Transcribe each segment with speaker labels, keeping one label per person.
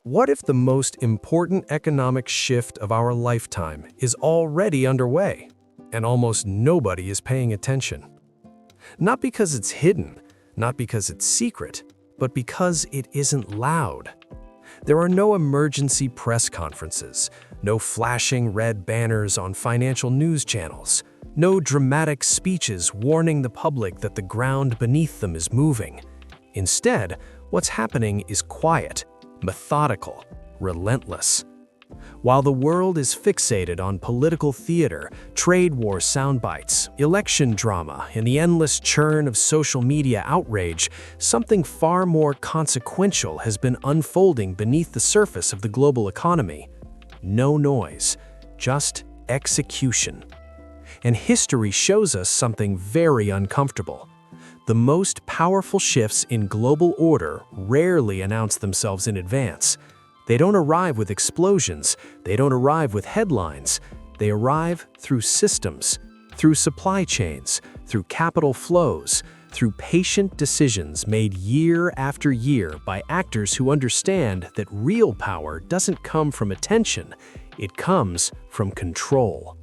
Speaker 1: What if the most important economic shift of our lifetime is already underway, and almost nobody is paying attention? Not because it's hidden, not because it's secret, but because it isn't loud. There are no emergency press conferences, no flashing red banners on financial news channels, no dramatic speeches warning the public that the ground beneath them is moving. Instead, what's happening is quiet, methodical, relentless. While the world is fixated on political theater, trade war soundbites, election drama, and the endless churn of social media outrage, something far more consequential has been unfolding beneath the surface of the global economy. No noise, just execution. And history shows us something very uncomfortable. The most powerful shifts in global order rarely announce themselves in advance. They don't arrive with explosions, they don't arrive with headlines. They arrive through systems, through supply chains, through capital flows, through patient decisions made year after year by actors who understand that real power doesn't come from attention, it comes from control.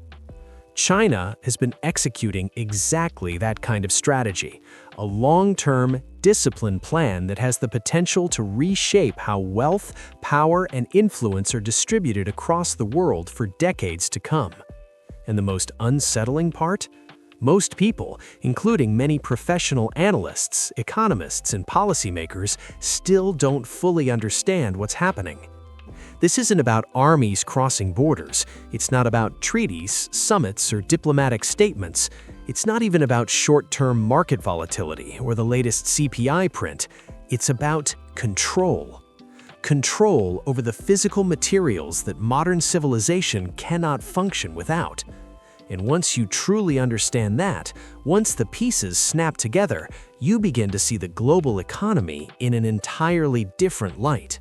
Speaker 1: China has been executing exactly that kind of strategy, a long-term, disciplined plan that has the potential to reshape how wealth, power, and influence are distributed across the world for decades to come. And the most unsettling part? Most people, including many professional analysts, economists, and policymakers, still don't fully understand what's happening. This isn't about armies crossing borders. It's not about treaties, summits, or diplomatic statements. It's not even about short-term market volatility or the latest CPI print. It's about control. Control over the physical materials that modern civilization cannot function without. And once you truly understand that, once the pieces snap together, you begin to see the global economy in an entirely different light.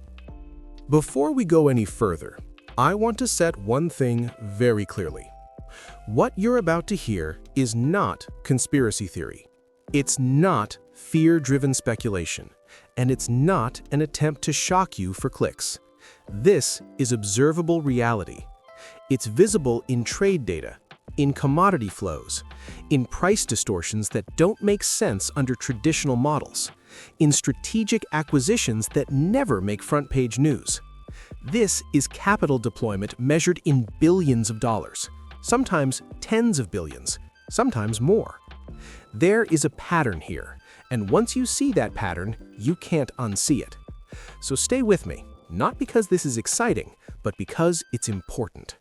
Speaker 2: Before we go any further, I want to set one thing very clearly. What you're about to hear is not conspiracy theory. It's not fear-driven speculation, and it's not an attempt to shock you for clicks. This is observable reality. It's visible in trade data, in commodity flows, in price distortions that don't make sense under traditional models, in strategic acquisitions that never make front-page news. This is capital deployment measured in billions of dollars, sometimes tens of billions, sometimes more. There is a pattern here, and once you see that pattern, you can't unsee it. So stay with me, not because this is exciting, but because it's important.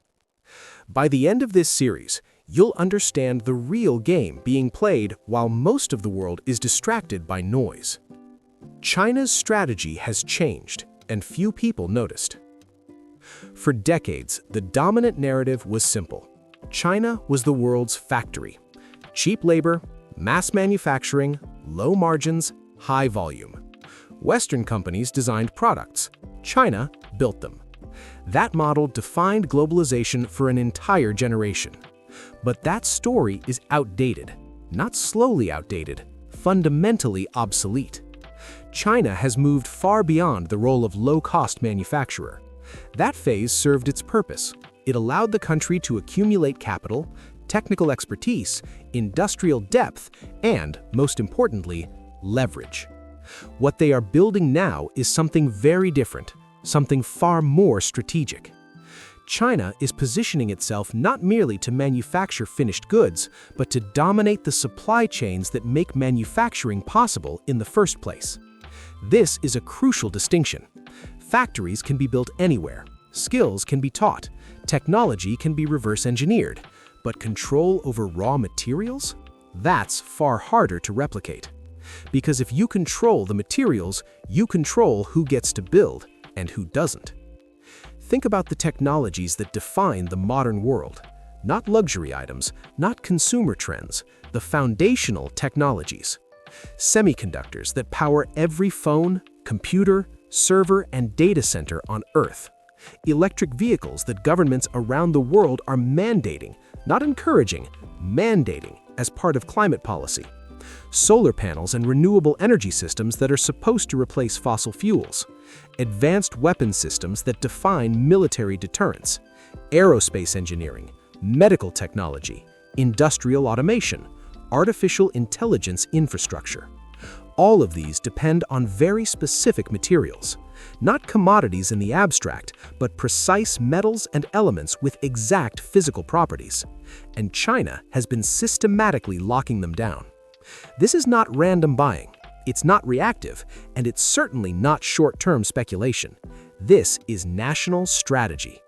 Speaker 2: By the end of this series, you'll understand the real game being played while most of the world is distracted by noise. China's strategy has changed, and few people noticed. For decades, the dominant narrative was simple. China was the world's factory. Cheap labor, mass manufacturing, low margins, high volume. Western companies designed products. China built them. That model defined globalization for an entire generation. But that story is outdated. Not slowly outdated, fundamentally obsolete. China has moved far beyond the role of low-cost manufacturer. That phase served its purpose. It allowed the country to accumulate capital, technical expertise, industrial depth, and, most importantly, leverage. What they are building now is something very different, something far more strategic. China is positioning itself not merely to manufacture finished goods, but to dominate the supply chains that make manufacturing possible in the first place. This is a crucial distinction. Factories can be built anywhere, skills can be taught, technology can be reverse engineered, but control over raw materials? That's far harder to replicate. Because if you control the materials, you control who gets to build and who doesn't. Think about the technologies that define the modern world. Not luxury items, not consumer trends, the foundational technologies. Semiconductors that power every phone, computer, server, and data center on Earth. Electric vehicles that governments around the world are mandating, not encouraging, mandating as part of climate policy. solar panels and renewable energy systems that are supposed to replace fossil fuels, advanced weapons systems that define military deterrence, aerospace engineering, medical technology, industrial automation, artificial intelligence infrastructure. All of these depend on very specific materials, not commodities in the abstract, but precise metals and elements with exact physical properties. And China has been systematically locking them down. This is not random buying, it's not reactive, and it's certainly not short-term speculation. This is national strategy.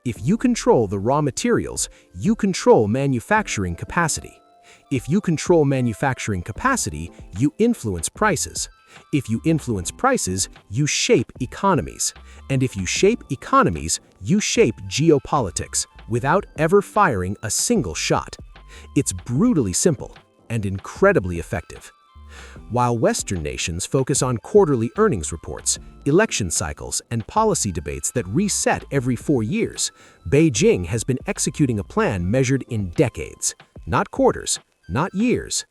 Speaker 2: If you control the raw materials, you control manufacturing capacity. If you control manufacturing capacity, you influence prices. If you influence prices, you shape economies. And if you shape economies, you shape geopolitics without ever firing a single shot. It's brutally simple and incredibly effective. While Western nations focus on quarterly earnings reports, election cycles, and policy debates that reset every 4 years, Beijing has been executing a plan measured in decades. Not quarters, not years,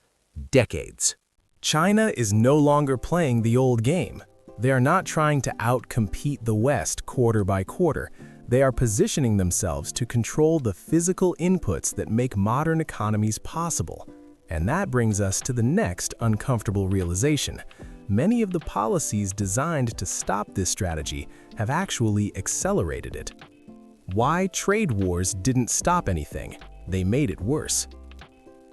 Speaker 2: decades.
Speaker 1: China is no longer playing the old game. They are not trying to outcompete the West quarter by quarter. They are positioning themselves to control the physical inputs that make modern economies possible. And that brings us to the next uncomfortable realization. Many of the policies designed to stop this strategy have actually accelerated it. Why trade wars didn't stop anything? They made it worse.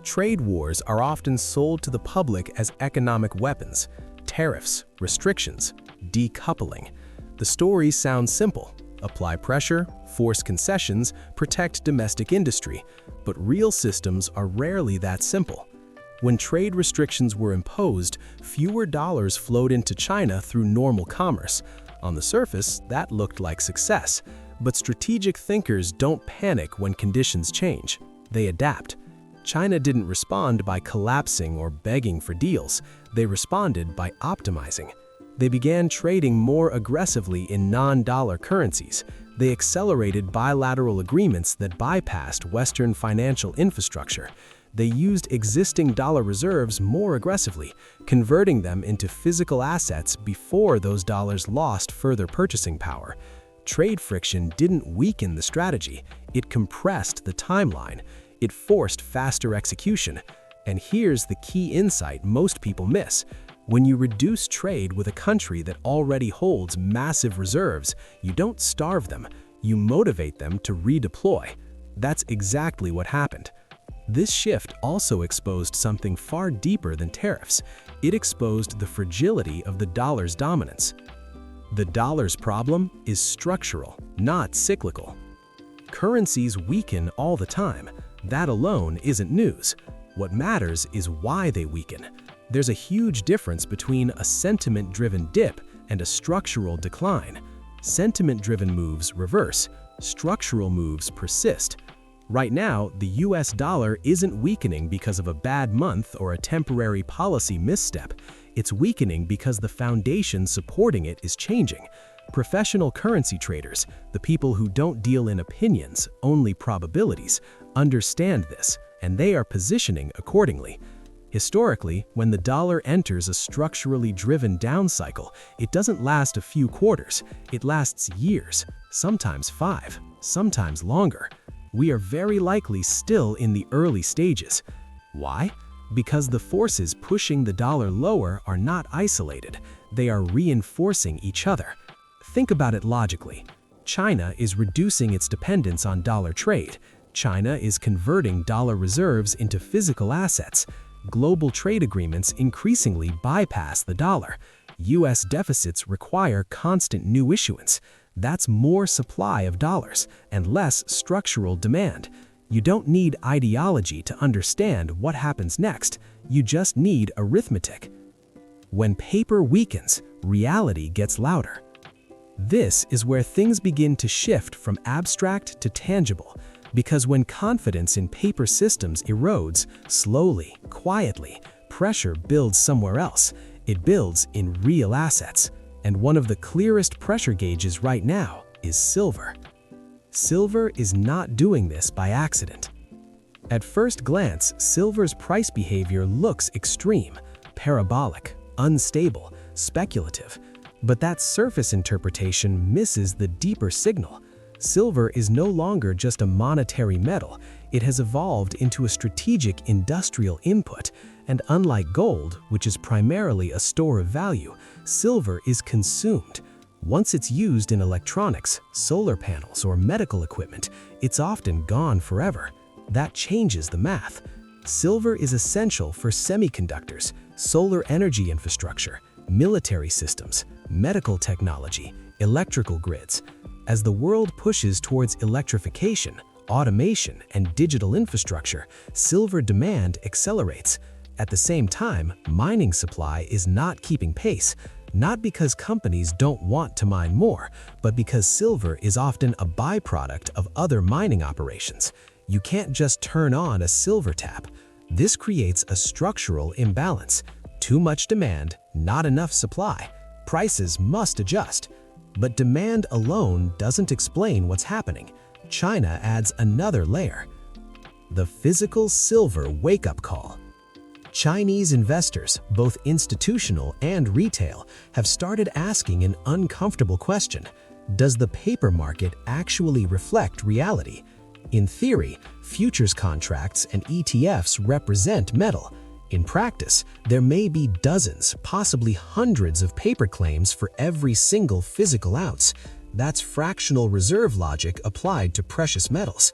Speaker 1: Trade wars are often sold to the public as economic weapons: tariffs, restrictions, decoupling. The stories sound simple: apply pressure, force concessions, protect domestic industry. But real systems are rarely that simple. When trade restrictions were imposed, fewer dollars flowed into China through normal commerce. On the surface, that looked like success. But strategic thinkers don't panic when conditions change. They adapt. China didn't respond by collapsing or begging for deals. They responded by optimizing. They began trading more aggressively in non-dollar currencies. They accelerated bilateral agreements that bypassed Western financial infrastructure. They used existing dollar reserves more aggressively, converting them into physical assets before those dollars lost further purchasing power. Trade friction didn't weaken the strategy. It compressed the timeline. It forced faster execution. And here's the key insight most people miss. When you reduce trade with a country that already holds massive reserves, you don't starve them, you motivate them to redeploy. That's exactly what happened. This shift also exposed something far deeper than tariffs. It exposed the fragility of the dollar's dominance. The dollar's problem is structural, not cyclical. Currencies weaken all the time. That alone isn't news. What matters is why they weaken. There's a huge difference between a sentiment-driven dip and a structural decline. Sentiment-driven moves reverse. Structural moves persist. Right now, the US dollar isn't weakening because of a bad month or a temporary policy misstep. It's weakening because the foundation supporting it is changing. Professional currency traders, the people who don't deal in opinions, only probabilities, understand this, and they are positioning accordingly. Historically, when the dollar enters a structurally driven down cycle, it doesn't last a few quarters, it lasts years, sometimes 5, sometimes longer. We are very likely still in the early stages. Why? Because the forces pushing the dollar lower are not isolated, they are reinforcing each other. Think about it logically. China is reducing its dependence on dollar trade. China is converting dollar reserves into physical assets. Global trade agreements increasingly bypass the dollar. US deficits require constant new issuance. That's more supply of dollars and less structural demand. You don't need ideology to understand what happens next. You just need arithmetic. When paper weakens, reality gets louder. This is where things begin to shift from abstract to tangible, because when confidence in paper systems erodes, slowly, quietly, pressure builds somewhere else. It builds in real assets. And one of the clearest pressure gauges right now is silver. Silver is not doing this by accident. At first glance, silver's price behavior looks extreme, parabolic, unstable, speculative. But that surface interpretation misses the deeper signal. Silver is no longer just a monetary metal. It has evolved into a strategic industrial input, and unlike gold, which is primarily a store of value, silver is consumed. Once it's used in electronics, solar panels, or medical equipment, it's often gone forever. That changes the math. Silver is essential for semiconductors, solar energy infrastructure, military systems, medical technology, electrical grids. As the world pushes towards electrification, automation, and digital infrastructure, silver demand accelerates. At the same time, mining supply is not keeping pace, not because companies don't want to mine more, but because silver is often a byproduct of other mining operations. You can't just turn on a silver tap. This creates a structural imbalance. Too much demand, not enough supply. Prices must adjust. But demand alone doesn't explain what's happening. China adds another layer. The physical silver wake-up call. Chinese investors, both institutional and retail, have started asking an uncomfortable question. Does the paper market actually reflect reality? In theory, futures contracts and ETFs represent metal. In practice, there may be dozens, possibly hundreds of paper claims for every single physical ounce. That's fractional reserve logic applied to precious metals.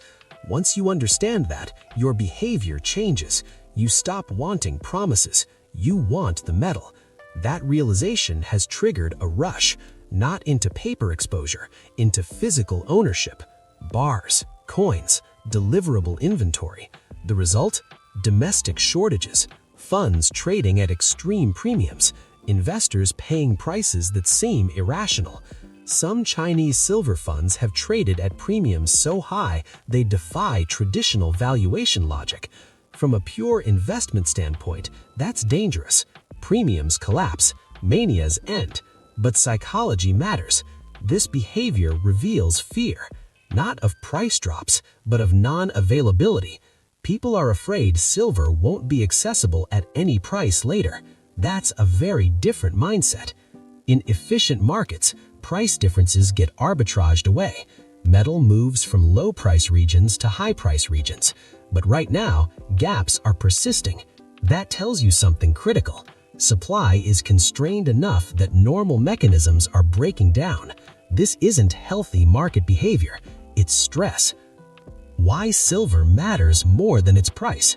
Speaker 1: Once you understand that, your behavior changes. You stop wanting promises. You want the metal. That realization has triggered a rush, not into paper exposure, into physical ownership. Bars, coins, deliverable inventory. The result? Domestic shortages. Funds trading at extreme premiums, investors paying prices that seem irrational. Some Chinese silver funds have traded at premiums so high they defy traditional valuation logic. From a pure investment standpoint, that's dangerous. Premiums collapse, manias end, but psychology matters. This behavior reveals fear, not of price drops, but of non-availability. People are afraid silver won't be accessible at any price later. That's a very different mindset. In efficient markets, price differences get arbitraged away. Metal moves from low-price regions to high-price regions. But right now, gaps are persisting. That tells you something critical. Supply is constrained enough that normal mechanisms are breaking down. This isn't healthy market behavior. It's stress. Why silver matters more than its price.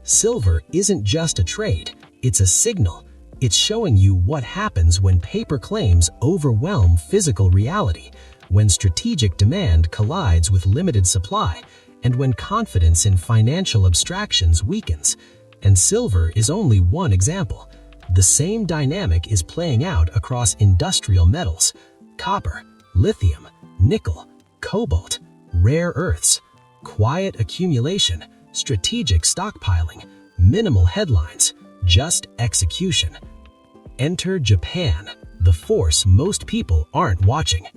Speaker 1: Silver isn't just a trade, it's a signal. It's showing you what happens when paper claims overwhelm physical reality, when strategic demand collides with limited supply, and when confidence in financial abstractions weakens. And silver is only one example. The same dynamic is playing out across industrial metals: copper, lithium, nickel, cobalt, rare earths. Quiet accumulation, strategic stockpiling, minimal headlines, just execution. Enter Japan, the force most people aren't watching.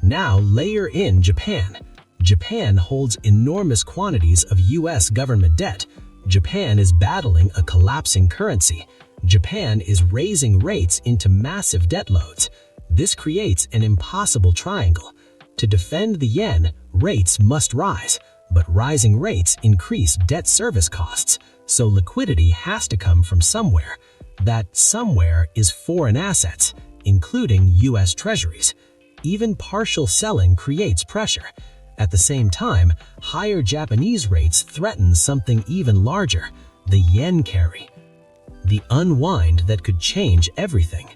Speaker 1: Now layer in Japan. Japan holds enormous quantities of US government debt. Japan is battling a collapsing currency. Japan is raising rates into massive debt loads. This creates an impossible triangle. To defend the yen, rates must rise, but rising rates increase debt service costs, so liquidity has to come from somewhere. That somewhere is foreign assets, including US treasuries. Even partial selling creates pressure. At the same time, higher Japanese rates threaten something even larger: the yen carry. The unwind that could change everything.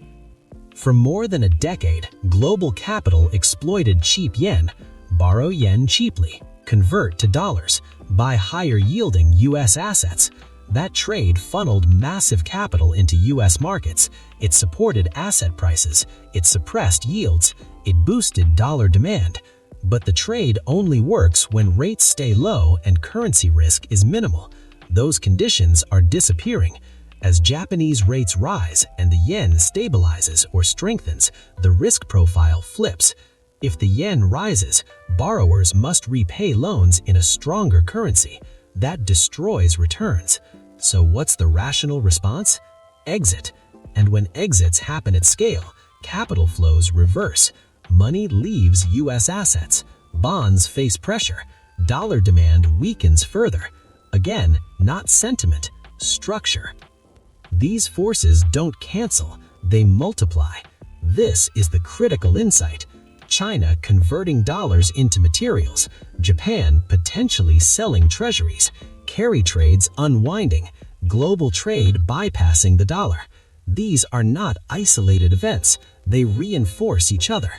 Speaker 1: For more than a decade, global capital exploited cheap yen. Borrow yen cheaply, convert to dollars, buy higher-yielding US assets. That trade funneled massive capital into US markets. It supported asset prices, it suppressed yields, it boosted dollar demand. But the trade only works when rates stay low and currency risk is minimal. Those conditions are disappearing. As Japanese rates rise and the yen stabilizes or strengthens, the risk profile flips. If the yen rises, borrowers must repay loans in a stronger currency.
Speaker 3: that destroys returns. So what's the rational response? Exit. And when exits happen at scale, capital flows reverse. Money leaves U.S. assets. Bonds face pressure. Dollar demand weakens further. Again, not sentiment, structure. These forces don't cancel, they multiply. This is the critical insight. China converting dollars into materials, Japan potentially selling treasuries, carry trades unwinding, global trade bypassing the dollar. These are not isolated events, they reinforce each other.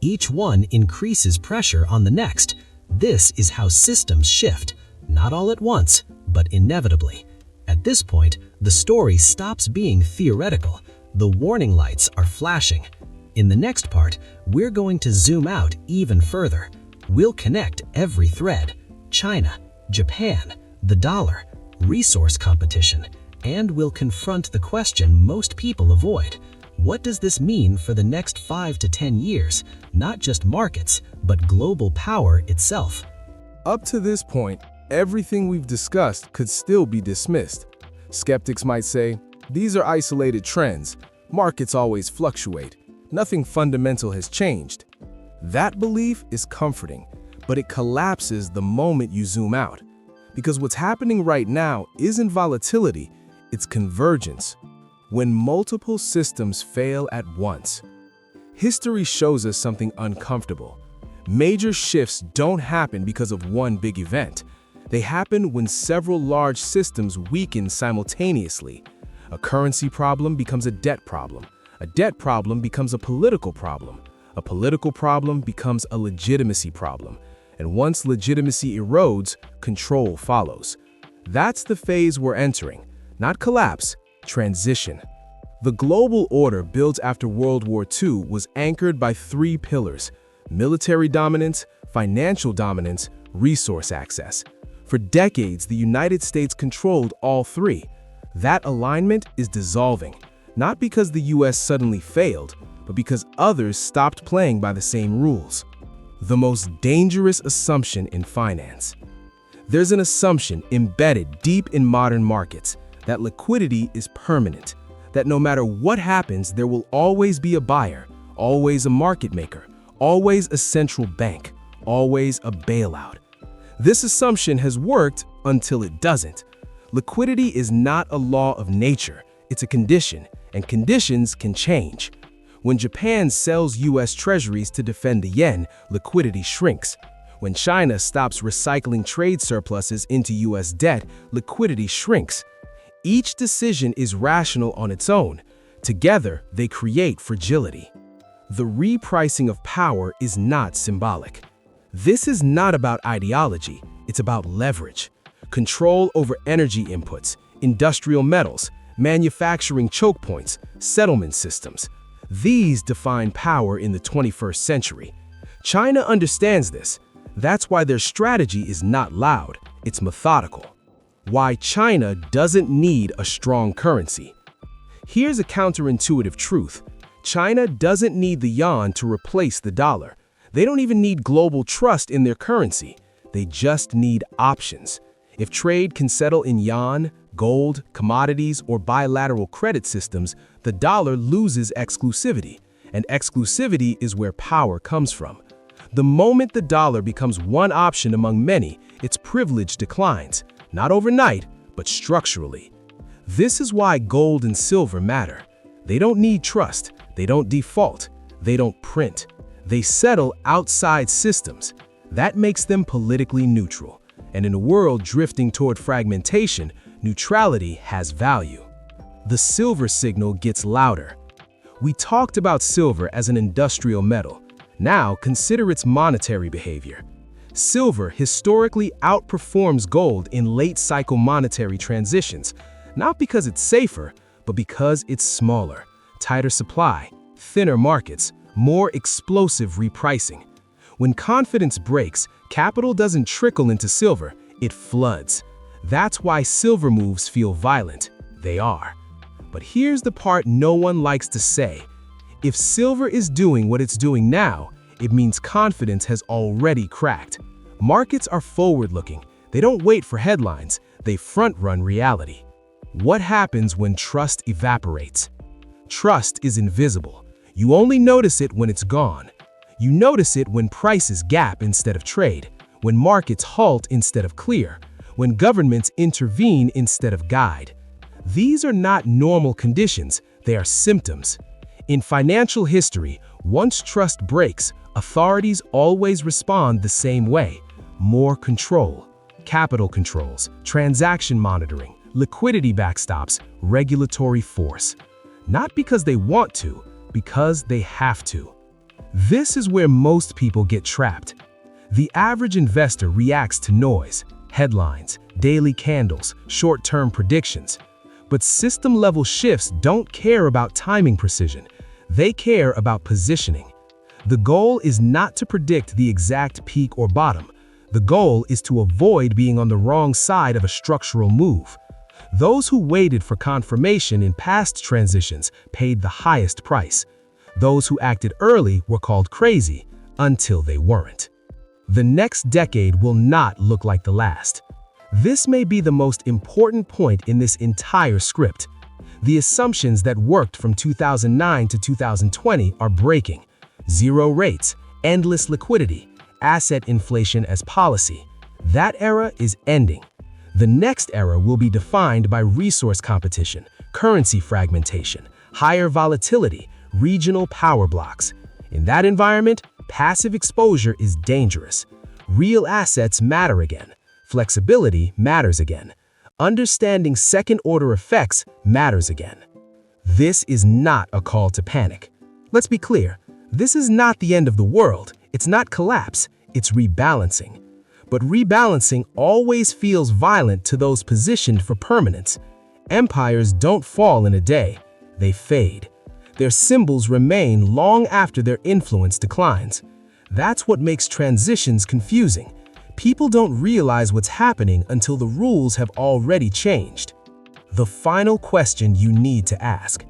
Speaker 3: Each one increases pressure on the next. This is how systems shift, not all at once, but inevitably. At this point, the story stops being theoretical. The warning lights are flashing. In the next part, we're going to zoom out even further. We'll connect every thread: China, Japan, the dollar, resource competition, and we'll confront the question most people avoid. What does this mean for the next 5 to 10 years? Not just markets, but global power itself.
Speaker 2: Up to this point, everything we've discussed could still be dismissed. Skeptics might say, these are isolated trends. Markets always fluctuate. Nothing fundamental has changed. That belief is comforting, but it collapses the moment you zoom out. Because what's happening right now isn't volatility, it's convergence. When multiple systems fail at once. History shows us something uncomfortable. Major shifts don't happen because of one big event. They happen when several large systems weaken simultaneously. A currency problem becomes a debt problem. A debt problem becomes a political problem. A political problem becomes a legitimacy problem. And once legitimacy erodes, control follows. That's the phase we're entering. Not collapse, transition. The global order built after World War II was anchored by 3 pillars: military dominance, financial dominance, resource access. For decades, the United States controlled all 3. That alignment is dissolving, not because the US suddenly failed, but because others stopped playing by the same rules. The most dangerous assumption in finance. There's an assumption embedded deep in modern markets that liquidity is permanent, that no matter what happens, there will always be a buyer, always a market maker, always a central bank, always a bailout. This assumption has worked until it doesn't. Liquidity is not a law of nature, it's a condition, and conditions can change. When Japan sells US treasuries to defend the yen, liquidity shrinks. When China stops recycling trade surpluses into US debt, liquidity shrinks. Each decision is rational on its own. Together, they create fragility. The repricing of power is not symbolic. This is not about ideology, it's about leverage. Control over energy inputs, industrial metals, manufacturing choke points, settlement systems. These define power in the 21st century. China understands this. That's why their strategy is not loud, it's methodical. Why China doesn't need a strong currency. Here's a counterintuitive truth. China doesn't need the yuan to replace the dollar. They don't even need global trust in their currency. They just need options. If trade can settle in yuan, gold, commodities, or bilateral credit systems, the dollar loses exclusivity, and exclusivity is where power comes from. The moment the dollar becomes one option among many, its privilege declines, not overnight, but structurally. This is why gold and silver matter. They don't need trust, they don't default, they don't print. They settle outside systems. That makes them politically neutral. And in a world drifting toward fragmentation, neutrality has value. The silver signal gets louder. We talked about silver as an industrial metal. Now consider its monetary behavior. Silver historically outperforms gold in late-cycle monetary transitions, not because it's safer, but because it's smaller, tighter supply, thinner markets, more explosive repricing. When confidence breaks, capital doesn't trickle into silver, it floods. That's why silver moves feel violent. They are. But here's the part no one likes to say. If silver is doing what it's doing now, it means confidence has already cracked. Markets are forward-looking. They don't wait for headlines, they front-run reality. What happens when trust evaporates? Trust is invisible. You only notice it when it's gone. You notice it when prices gap instead of trade, when markets halt instead of clear, when governments intervene instead of guide. These are not normal conditions, they are symptoms. In financial history, once trust breaks, authorities always respond the same way: more control. Capital controls, transaction monitoring, liquidity backstops, regulatory force. Not because they want to, because they have to. This is where most people get trapped. The average investor reacts to noise, headlines, daily candles, short-term predictions. But system-level shifts don't care about timing precision. They care about positioning. The goal is not to predict the exact peak or bottom. The goal is to avoid being on the wrong side of a structural move. Those who waited for confirmation in past transitions paid the highest price. Those who acted early were called crazy until they weren't. The next decade will not look like the last. This may be the most important point in this entire script. The assumptions that worked from 2009 to 2020 are breaking. Zero rates, endless liquidity, asset inflation as policy. That era is ending. The next era will be defined by resource competition, currency fragmentation, higher volatility, regional power blocks. In that environment, passive exposure is dangerous. Real assets matter again. Flexibility matters again. Understanding second-order effects matters again. This is not a call to panic. Let's be clear, this is not the end of the world. It's not collapse, it's rebalancing. But rebalancing always feels violent to those positioned for permanence. Empires don't fall in a day, they fade. Their symbols remain long after their influence declines. That's what makes transitions confusing. People don't realize what's happening until the rules have already changed. The final question you need to ask.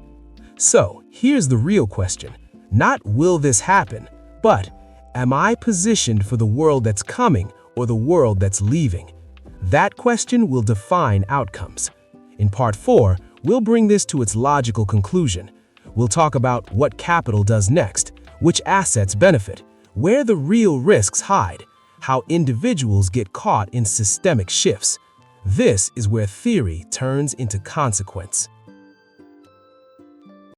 Speaker 2: So, here's the real question. Not will this happen, but am I positioned for the world that's coming or the world that's leaving? That question will define outcomes. In Part 4, we'll bring this to its logical conclusion. We'll talk about what capital does next, which assets benefit, where the real risks hide, how individuals get caught in systemic shifts. This is where theory turns into consequence.